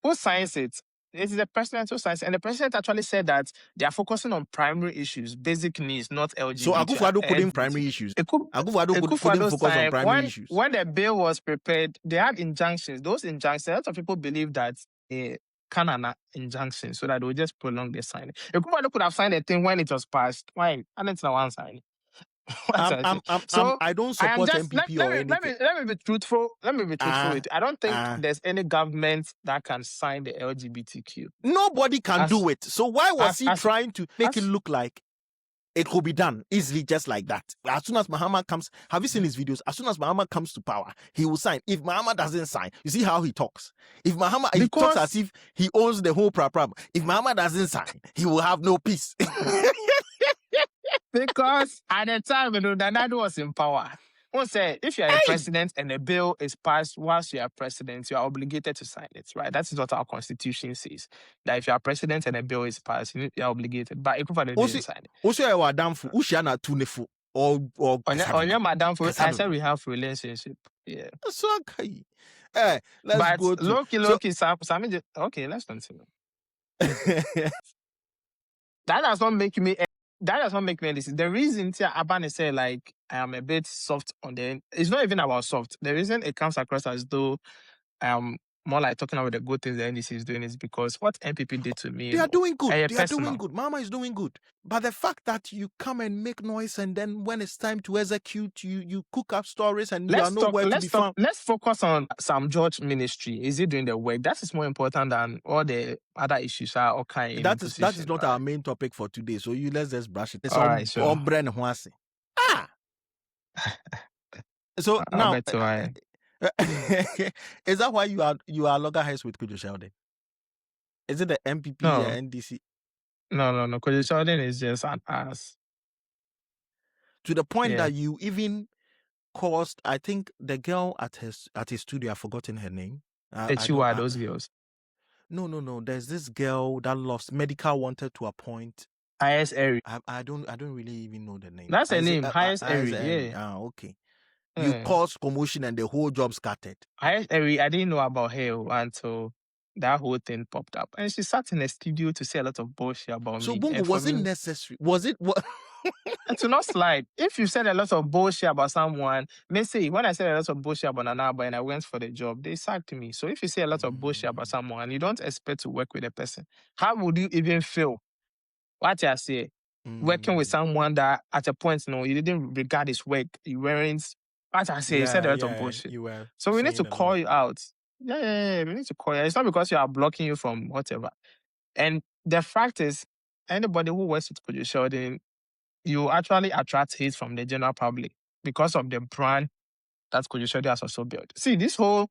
Who signs it? It is the president who signs it. And the president actually said that they are focusing on primary issues, basic needs, not LGBT. So Akufo-Addo couldn't primary issues. Akufo-Addo couldn't focus on primary issues. When the bill was prepared, they had injunctions. Those injunctions, a lot of people believe that Canada injunction so that they will just prolong the signing. Akufo-Addo could have signed a thing when it was passed. Why? I didn't know one signing. I don't support MPP or anything. Let me be truthful. I don't think there's any government that can sign the LGBTQ. Nobody can do it. So why was he trying to make it look like it could be done easily just like that? As soon as Muhammad comes, have you seen his videos? As soon as Muhammad comes to power, he will sign. If Muhammad doesn't sign, you see how he talks. If Muhammad he talks as if he owns the whole problem. If Muhammad doesn't sign, he will have no peace. Because at the time, Nana was in power. One said, if you are a president and a bill is passed whilst you are president, you are obligated to sign it, right? That is what our constitution says. That if you are president and a bill is passed, you are obligated. But Akufo-Addo didn't sign it. Also, you are damn fool. I said we have relationship. Yeah. So okay. Let's go to Loki, Sami. Okay, let's continue. That does not make me anything. The reason Abane said like I am a bit soft on the end, it's not even about soft. The reason it comes across as though I am more like talking about the good things the NDC is doing is because what MPP did to me. They are doing good. They are doing good. Mama is doing good. But the fact that you come and make noise and then when it's time to execute, you cook up stories and you are nowhere to be found. Let's focus on Sam George ministry. Is he doing the work? That is more important than all the other issues are okay. That is not our main topic for today. So let's just brush it. It's all right, sure. So now is that why you are loggerheads with Kojo Sheldon? Is it the MPP or NDC? No. Kojo Sheldon is just an ass. To the point that you even caused, I think the girl at his studio, I've forgotten her name. Those girls. No. There's this girl that lost. Medical wanted to appoint Highest Airy. I don't really even know the name. That's a name. Highest Airy. Airy. Yeah. Okay. You caused commotion and the whole job scattered. Highest Airy. I didn't know about her until that whole thing popped up, and she sat in a studio to say a lot of bullshit about So me. Bongo, And for was it me, necessary? Was it what? to not slide. If you said a lot of bullshit about someone, may say when I said a lot of bullshit about Nanaba and I went for the job, they sacked me. So if you say a lot of bullshit about someone, you don't expect to work with a person. How would you even feel? What I say, working with someone that at a point, you didn't regard his work, you weren't. What I say, you said a lot of bullshit. You were So we need to saying a call lot. you out. Yeah, we need to call you. It's not because you are blocking you from whatever. And the fact is, anybody who works with Kojo Sheldon, you actually attract hate from the general public because of the brand that Kojo Sheldon has also built. See, this whole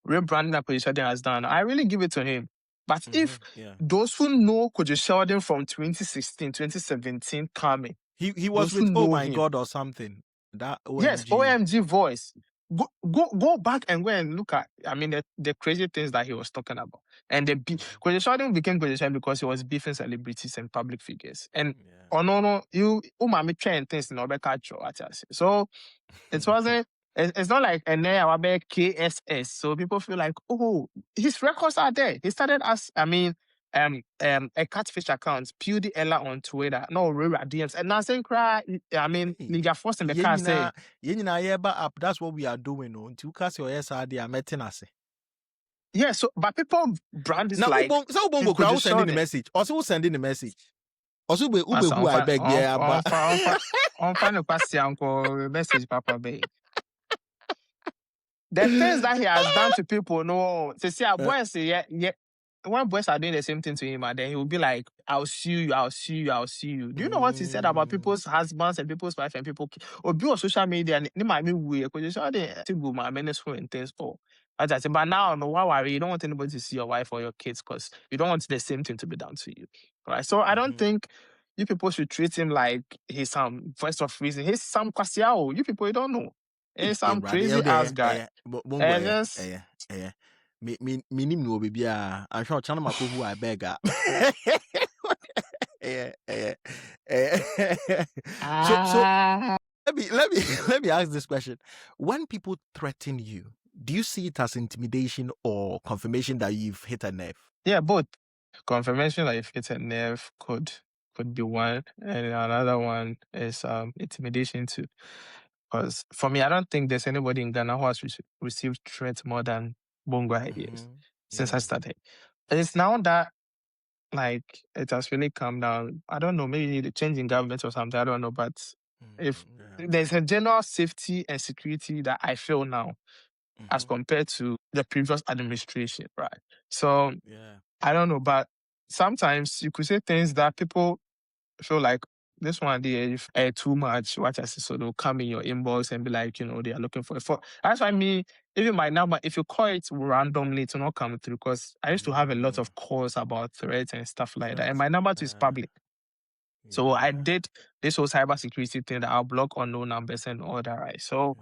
rebranding that Kojo Sheldon has done, I really give it to him. But if those who know Kojo Sheldon from 2016, 2017 coming, he was those with who Oh know My him, God or something. That OMG. yes, OMG voice. Go back and go and look at, I mean, the crazy things that he was talking about. And the Kojo Sheldon became Kojo Sheldon because he was beefing celebrities and public figures. And no, you umami train things in Obeka. So it wasn't. It's not like an KSS. So people feel like, oh, his records are there. He started as, I mean, a catfish account, Pewdie Ella on Twitter, no real DMs, and nothing cry. I mean, Nigga Force in the car say, up. That's what we are doing. Until cast your SRD, I'm meeting us. Yeah, so but people brand is now, like so Bongo crowd sending the message. Also sending the message. Also, who I beg, yeah, but on final question message, Papa Bay. The things that he has done to people, no, to see our boys, yeah. When boys are doing the same thing to him, and then he will be like, I'll sue you, I'll sue you, I'll sue you. Do you know what he said about people's husbands and people's wife and people? Or be on social media, and they might be weird because you saw the go my minister and things. Oh, as I said, but now, no, why worry? You don't want anybody to see your wife or your kids because you don't want the same thing to be done to you. Right? So I don't think you people should treat him like he's some voice of reason. He's some kwasiao. You people, you don't know. He's some crazy ass guy. Bongo, me no baby. I'm sure channel my who I beg. So let me ask this question. When people threaten you, do you see it as intimidation or confirmation that you've hit a nerve? Yeah, both. Confirmation that you've hit a nerve could be one, and another one is intimidation too. Because for me, I don't think there's anybody in Ghana who has received threats more than Bongo Ideas since I started. It's now that like it has really calmed down. I don't know, maybe the change in government or something. I don't know, but if there's a general safety and security that I feel now, as compared to the previous administration, right? So I don't know, but sometimes you could say things that people feel like this one day if too much, what I say, so they'll come in your inbox and be like, they are looking for it. That's why even my number, if you call it randomly, it will not come through because I used to have a lot of calls about threats and stuff like that. And my number is public. So I did this whole cybersecurity thing that I'll block unknown numbers and all that, right? So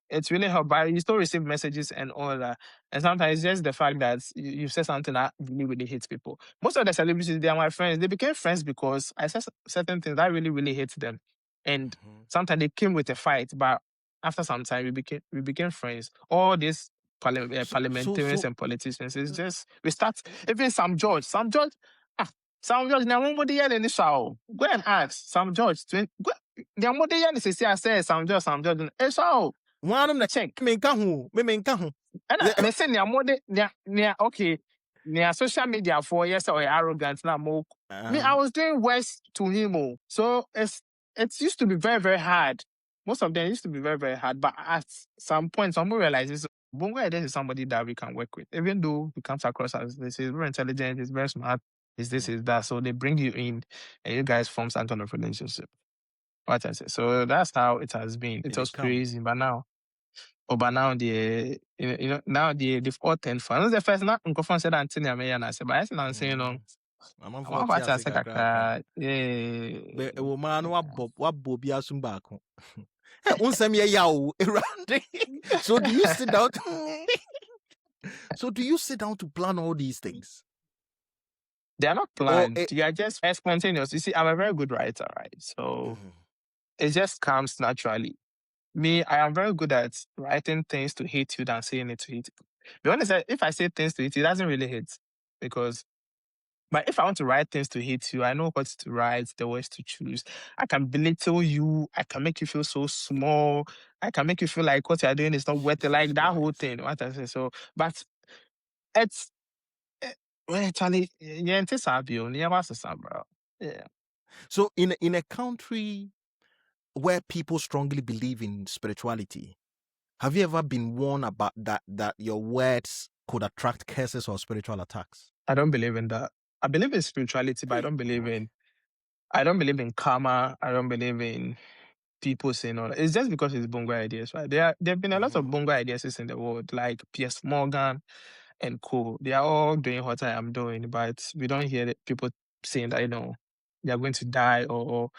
it's really helped, but you still receive messages and all that. And sometimes it's just the fact that you said something that really, really hits people. Most of the celebrities, they are my friends. They became friends because I said certain things that really, really hit them. And sometimes they came with a fight, but after some time, we became friends. All these parliamentarians and politicians, it's just, we start, even Sam George, Sam George, now nobody yell in the show. Go and ask Sam George. The mother yell is say Sam George, it's all. One of them check. Me nkahu. And I say near more okay. Near social media for yes or arrogant now more. I was doing worse to him. So it used to be very, very hard. Most of them used to be very, very hard. But at some point, someone realizes Bongo Ideas is somebody that we can work with. Even though he comes across as this is very intelligent, he's very smart, is this, is that. So they bring you in and you guys form some kind of relationship. What I say. So that's how it has been. It was crazy, but now. But now now they've all 10 fans. The first not Nkofon said Antonia May and I said, but I said, saying, I'm about to say, yeah. Woman, what Bobby Asumbako. So do you sit down? So do you sit down to plan all these things? They are not planned. They are just spontaneous. You see, I'm a very good writer, right? So it just comes naturally. Me, I am very good at writing things to hate you than saying it to hate you. Be honest, if I say things to hate you, it doesn't really hit because. But if I want to write things to hate you, I know what to write, the words to choose. I can belittle you. I can make you feel so small. I can make you feel like what you're doing is not worth it. Like that whole thing. What I say. So, but it's well, actually, yeah, it's Sabio, near bro. Yeah. So in a country where people strongly believe in spirituality, have you ever been warned about that your words could attract curses or spiritual attacks? I don't believe in that. I believe in spirituality, but I don't believe in karma. I don't believe in people saying all that. It's just because it's Bongo Ideas, right? There have been a lot of Bongo Ideas in the world, like Piers Morgan and co. They are all doing what I am doing, but we don't hear people saying that, they are going to die or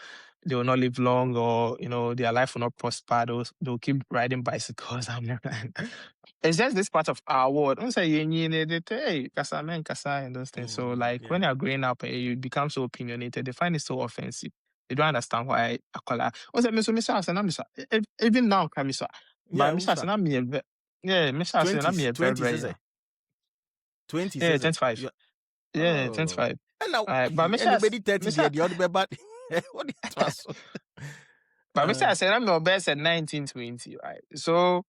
they will not live long or, their life will not prosper. They'll keep riding bicycles. It's just this part of our world. Don't say, hey, kasa men, kasa, and those things. So, like, when you're growing up, you become so opinionated, they find it so offensive. They don't understand why I call her. Even now, Kamisa. Yeah, But Mr. Asena, Mr. Asena, 20s, me a very, 20s very is young. it? 20s Yeah, is it? 25. Yeah, Oh. 25. And now But anybody 30 Mr. there, the other bad. What is trust? But Mr. Asena, I'm your best at 1920, right? So,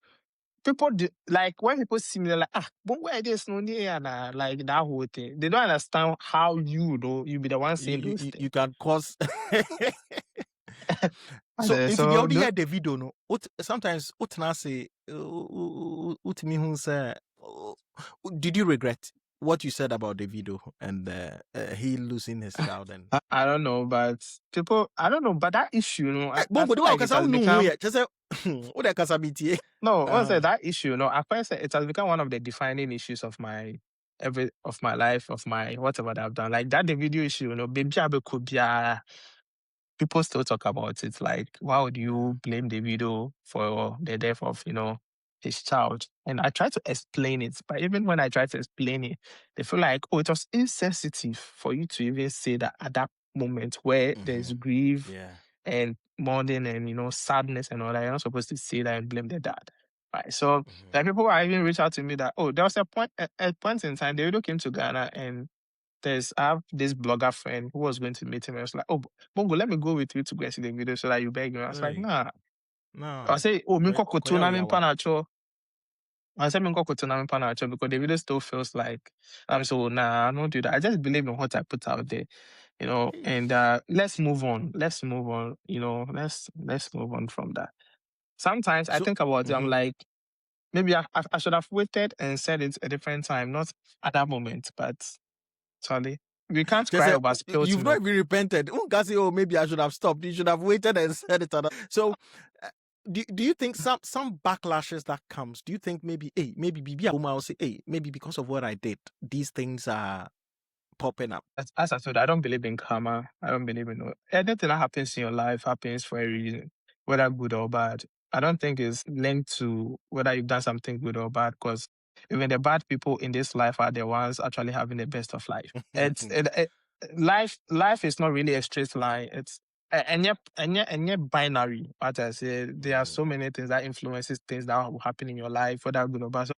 people like when people see me, they're like, Bongo Ideas no near like that whole thing. They don't understand how you be the one saying those things. You can cause. So if the So audio hear the video, no, sometimes what can I say? What me who say? Did you regret what you said about the video and he losing his child? And I don't know, but people, I don't know, but that issue, I Bongo, feel do I like it because I has don't know who become yet. Just say what I can be. no. Also, that issue, I first say it has become one of the defining issues of my life, of my whatever that I've done. Like that the video issue, baby Abe could be people still talk about it. Like, why would you blame the video for the death of, his child? And I try to explain it, but even when I try to explain it, they feel like, oh, it was insensitive for you to even say that at that moment where there's grief Yeah. and mourning and, sadness and all that. You're not supposed to say that and blame the dad. Right. So like people are even reach out to me that, oh, there was a point in time, the video came to Ghana and I have this blogger friend who was going to meet him. I was like, oh, Bongo, let me go with you to go and see the video so that you beg me. I was like, Hey, nah. I no. say, oh, minko kotuna We are. panacho. I said, minko kotuna panacho because the video still feels like I'm so, nah, I don't do that. I just believe in what I put out there, and let's move on. Let's move on, let's move on from that. Sometimes I So think about it, I'm like, maybe I should have waited and said it a different time, not at that moment, but Charlie, we can't just cry say over spilled you've not milk. even repented. Oh, can say, oh, maybe I should have stopped. You should have waited and said it. So, do you think some backlashes that comes? Do you think maybe, hey, maybe BB will say, hey, maybe because of what I did, these things are popping up. As I said, I don't believe in karma. I don't believe in anything that happens in your life happens for a reason, whether good or bad. I don't think it's linked to whether you've done something good or bad, because even the bad people in this life are the ones actually having the best of life. Life is not really a straight line. It's and yet binary. What I say, there are so many things that influences things that will happen in your life, whether good or bad. So,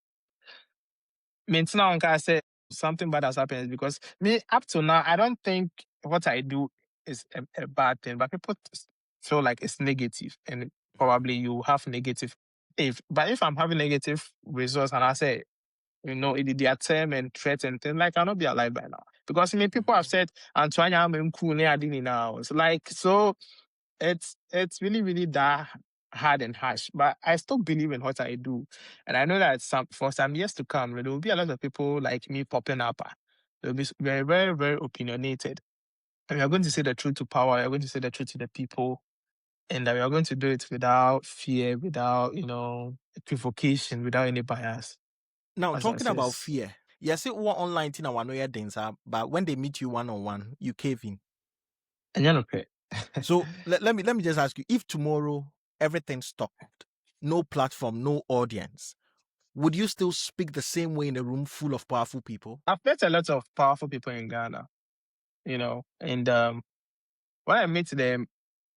now I say something bad has happened because me up to now I don't think what I do is a bad thing, but people feel like it's negative, and probably you have negative. If I'm having negative results and I say it their term and threats and things, like I'll not be alive by now because people have said Antoine I'm cool now. It's like so it's really really that hard and harsh, but I still believe in what I do, and I know that for some years to come there will be a lot of people like me popping up. They'll be very very very opinionated, and we are going to say the truth to power. We are going to say the truth to the people, and that we are going to do it without fear, without equivocation, without any bias. Now, As I talking about says, fear, yes, it was online thing. I know your dancer, but when they meet you one on one, you cave in. and you're not okay. So let me just ask you: if tomorrow everything stopped, no platform, no audience, would you still speak the same way in a room full of powerful people? I've met a lot of powerful people in Ghana. And when I meet them,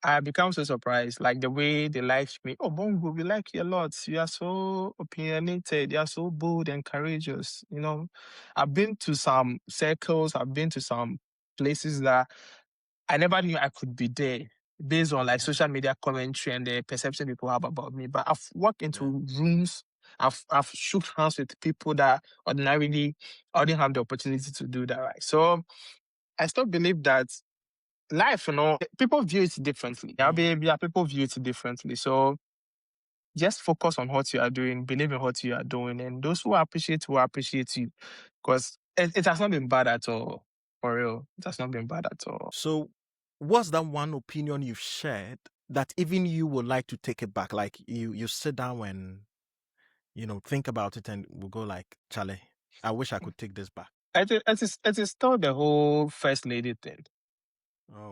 I become so surprised, like the way they like me. Oh, Bongo, we like you a lot. You are so opinionated. You are so bold and courageous. I've been to some circles. I've been to some places that I never knew I could be there based on like Mhm. social media commentary and the perception people have about me. But I've walked into Yeah. rooms. I've shook hands with people that ordinarily I didn't have the opportunity to do that. Right. So I still believe that life, people view it differently. Yeah, Mm. baby, yeah, people view it differently. So just focus on what you are doing, believe in what you are doing, and those who appreciate will appreciate you. Because it has not been bad at all. For real. It has not been bad at all. So, what's that one opinion you've shared that even you would like to take it back? Like you sit down and think about it and will go like, Charlie, I wish I could take this back. It is still the whole first lady thing.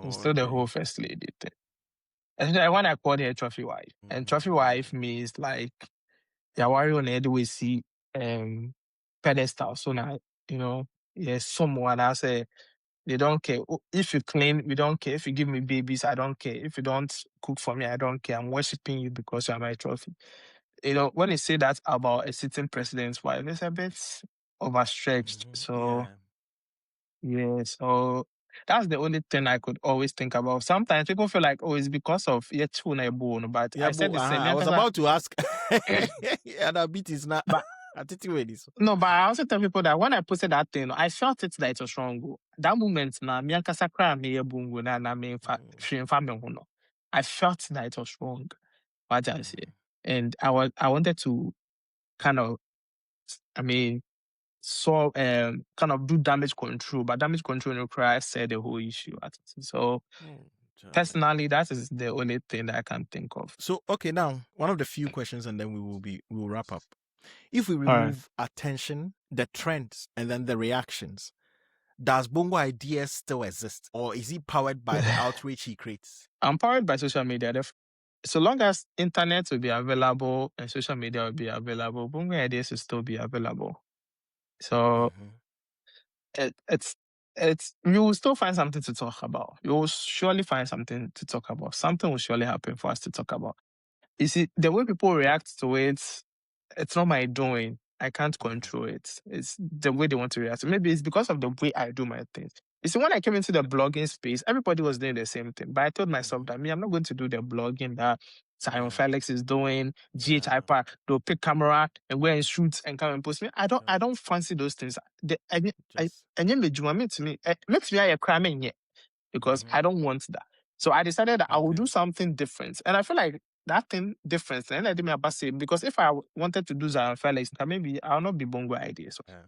It's Oh, still the okay. whole first lady thing. Especially when I called her trophy wife. And trophy wife Mm. means like you're worried on the way see pedestal. So now, you know, yes, someone I say they don't care. Oh, if you clean, we don't care. If you give me babies, I don't care. If you don't cook for me, I don't care. I'm worshiping you because you're my trophy. When they say that about a sitting president's wife, it's a bit overstretched. So Yeah. yeah, so that's the only thing I could always think about. Sometimes people feel like, oh, it's because of yet born, but Yeah, I said but the same. I was about to ask. Yeah, that beat is not. But I think you ready. So. no, but I also tell people that when I posted that thing, I felt it that it was wrong. That moment, na me ankasa kra me bungu na me fa Mm, me ho no. I felt that it was wrong. What I say, mm, and I wanted to kind of, I mean, kind of do damage control, but damage control no cry said the whole issue. So Charlie. personally, that is the only thing that I can think of. So okay, now one of the few questions, and then we will wrap up. If we All right. remove attention, the trends, and then the reactions, does Bongo Ideas still exist, or is he powered by the outrage he creates? I'm powered by social media. So long as internet will be available and social media will be available, Bongo Ideas will still be available. So Mm-hmm. it's you will still find something to talk about. You will surely find something to talk about. Something will surely happen for us to talk about. You see, the way people react to it, it's not my doing. I can't Mm-hmm. control it. It's the way they want to react. Maybe it's because of the way I do my things. You see, when I came into the blogging space, everybody was doing the same thing. But I told myself Mm-hmm. that me, I'm not going to do the blogging that Simon Yeah. Felix is doing, GH Yeah. Hyper, they'll pick camera and go and shoot and come and post me. I don't Yeah. I don't fancy those things. Just. And then makes me a crime because Mm-hmm. I don't want that. So I decided that I will Okay. do something different. And I feel like that thing different. And I did my best because if I wanted to do Zion Felix, then maybe I'll not be Bongo Ideas. So Yeah.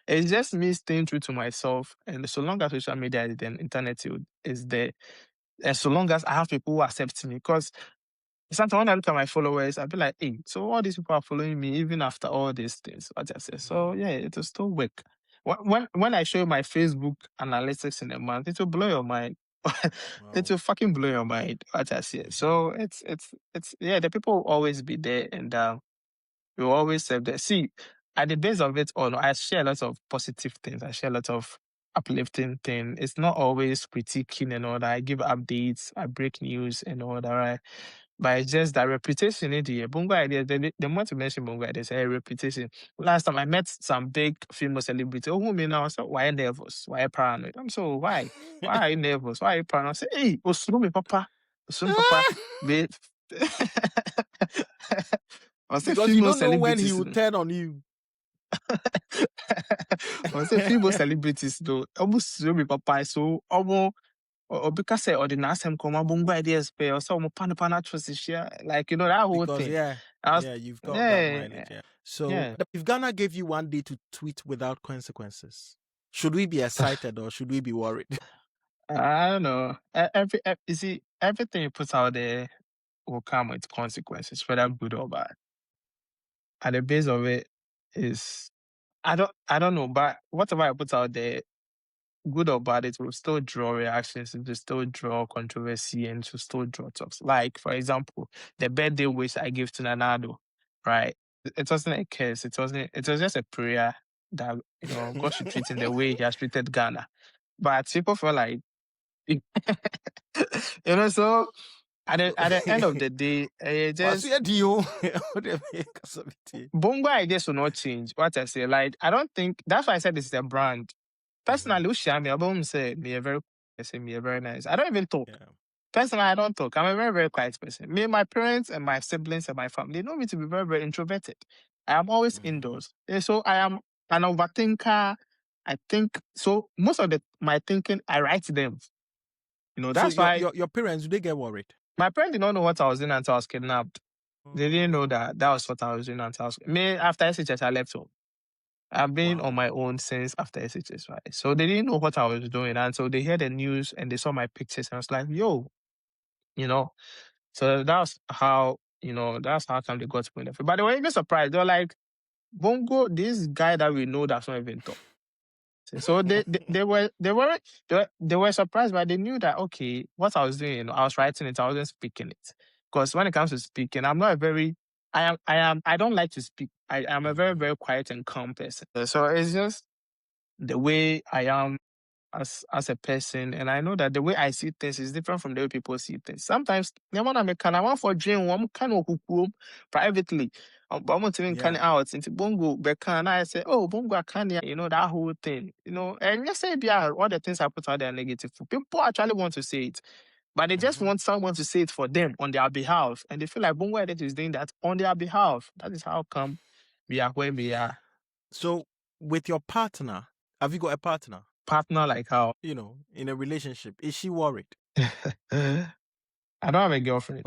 it's just me staying true to myself. And so long as social media and internet is there, and so long as I have people who accept me, because sometimes when I look at my followers, I'll be like, hey, so all these people are following me even after all these things. What I say. Mm-hmm. So yeah, it will still work. When I show you my Facebook analytics in a month, it will blow your mind. It Wow. will fucking blow your mind. What I say. Mm-hmm. So it's yeah, the people will always be there, and we will always serve there. See, at the base of it all, I share a lot of positive things. I share a lot of uplifting things. It's not always critiquing and all that. I give updates, I break news and all that, right? But it's just that reputation in the Bongo Ideas, the more to mention Bongo Ideas, reputation. Last time I met some big famous celebrity. Oh, who me now? So why are you nervous? Why are you paranoid? I'm so why? Why are you nervous? Why are you paranoid? I say, hey, Osuru papa. Osuru papa. Be I say Because you female don't know when he celebrities. will turn on you. I say female celebrities though. Almost Osuru papa. So almost or because say or the Nasem come Bongo Ideas pay or so pana trust share. Like that whole Because thing. yeah, I was, yeah, you've got that yeah, mileage. Yeah. So yeah. if Ghana gave you one day to tweet without consequences, should we be excited or should we be worried? I don't know. You see, everything you put out there will come with consequences, whether good or bad. At the base of it is, I don't know, but whatever I put out there, good or bad, it will still draw reactions, it will still draw controversy, and it will still draw talks. Like, for example, the birthday wish I gave to Nanado, right? It wasn't a curse. It was just a prayer that God should treat in the way He has treated Ghana. but people feel like, you know, so at the end of the day, just Bongo Ideas will not change. What I say, like, I don't think that's why I said this is a brand. Personally, Ushia, me, Abom say me a very, say me a very nice. I don't even talk. Yeah. Personally, I don't talk. I'm a very, very quiet person. Me, my parents and my siblings and my family, they know me to be very, very introverted. I am always indoors. So I am an overthinker. I think so. Most of my thinking, I write them. You know, So that's why your parents, do they get worried? my parents did not know what I was doing until I was kidnapped. They didn't know that was what I was doing until I was. Me, after SHS, I left home. I've been on my own since after SHS, right? So they didn't know what I was doing. And so they heard the news and they saw my pictures and I was like, yo, you know. So that's how, that's how come they got me. But they were even surprised. They were like, Bongo, this guy that we know that's not even talk. So they were surprised, but they knew that okay, what I was doing, I was writing it, I wasn't speaking it. Because when it comes to speaking, I'm not a very I don't like to speak. I am a very, very quiet and calm person. So it's just the way I am as a person, and I know that the way I see things is different from the way people see things. Sometimes I want for dream one kind of privately. But I'm not even kind out into Bongo Beka and I say, oh Bongo Akania, that whole thing. And let's say all the things I put out there are negative. People actually want to say it. But they just want someone to say it for them on their behalf. And they feel like Bongo Edit is doing that on their behalf. That is how come we are where we are. So with your partner, have you got a partner? Partner like how? In a relationship, is she worried? I don't have a girlfriend.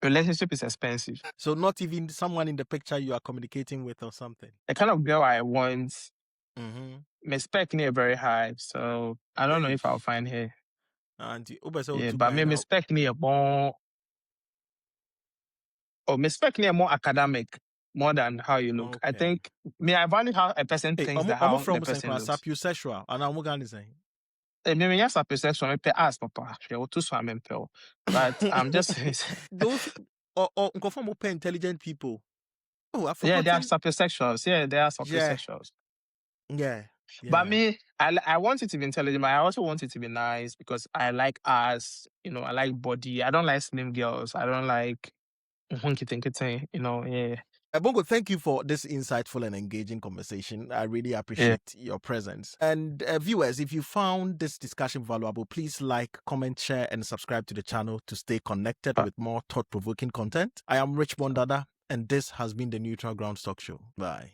Relationship is expensive. So not even someone in the picture you are communicating with or something? The kind of girl I want, my spec near very high. So I don't know if I'll find her. But my spec near more... Oh, my spec near more academic. More than how you look. Okay. I think I value how a person thinks that how the person looks. Sapiosexual, and I'm going to say. Maybe yes, sapiosexual. I ask papa. But I'm just those or confirm open intelligent people. Oh, I forgot. Yeah, they are sapiosexuals. Yeah, they are sapiosexuals. Yeah. But me, I want it to be intelligent, but I also want it to be nice because I like ass, I like body. I don't like slim girls. I don't like yeah. Bongo, thank you for this insightful and engaging conversation. I really appreciate your presence. And viewers, if you found this discussion valuable, please like, comment, share, and subscribe to the channel to stay connected with more thought-provoking content. I am Rich Bondada, and this has been the Neutral Ground Talk Show. Bye.